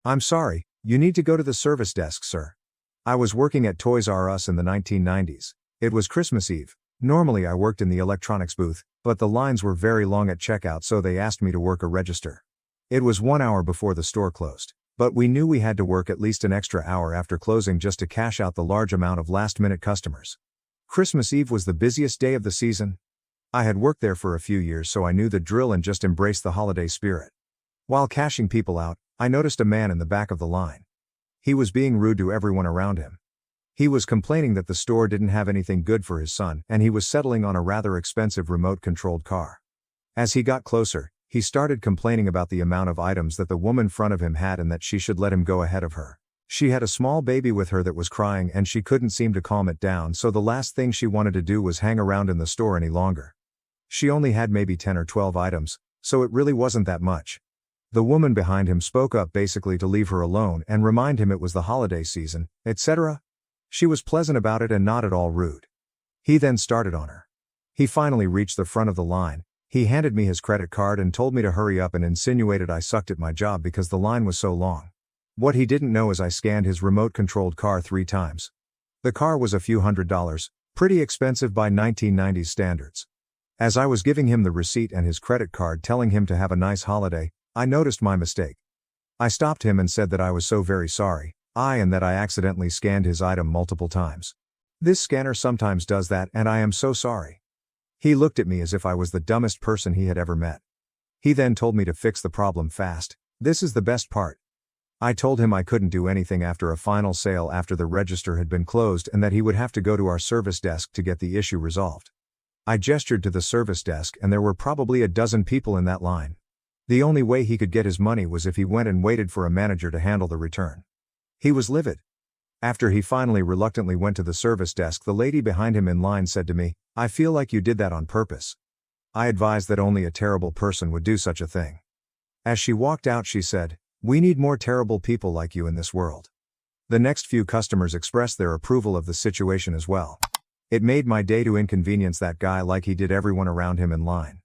I'm sorry, you need to go to the service desk, sir. I was working at Toys R Us in the 1990s. It was Christmas Eve. Normally I worked in the electronics booth, but the lines were very long at checkout, so they asked me to work a register. It was 1 hour before the store closed, but we knew we had to work at least an extra hour after closing just to cash out the large amount of last-minute customers. Christmas Eve was the busiest day of the season. I had worked there for a few years, so I knew the drill and just embraced the holiday spirit. While cashing people out, I noticed a man in the back of the line. He was being rude to everyone around him. He was complaining that the store didn't have anything good for his son, and he was settling on a rather expensive remote-controlled car. As he got closer, he started complaining about the amount of items that the woman in front of him had and that she should let him go ahead of her. She had a small baby with her that was crying and she couldn't seem to calm it down, so the last thing she wanted to do was hang around in the store any longer. She only had maybe 10 or 12 items, so it really wasn't that much. The woman behind him spoke up basically to leave her alone and remind him it was the holiday season, etc. She was pleasant about it and not at all rude. He then started on her. He finally reached the front of the line. He handed me his credit card and told me to hurry up and insinuated I sucked at my job because the line was so long. What he didn't know is I scanned his remote-controlled car 3 times. The car was a few $100s, pretty expensive by 1990s standards. As I was giving him the receipt and his credit card telling him to have a nice holiday, I noticed my mistake. I stopped him and said that I was so very sorry, and that I accidentally scanned his item multiple times. This scanner sometimes does that and I am so sorry. He looked at me as if I was the dumbest person he had ever met. He then told me to fix the problem fast. This is the best part. I told him I couldn't do anything after a final sale after the register had been closed and that he would have to go to our service desk to get the issue resolved. I gestured to the service desk and there were probably a dozen people in that line. The only way he could get his money was if he went and waited for a manager to handle the return. He was livid. After he finally reluctantly went to the service desk, the lady behind him in line said to me, "I feel like you did that on purpose." I advised that only a terrible person would do such a thing. As she walked out, she said, "We need more terrible people like you in this world." The next few customers expressed their approval of the situation as well. It made my day to inconvenience that guy like he did everyone around him in line.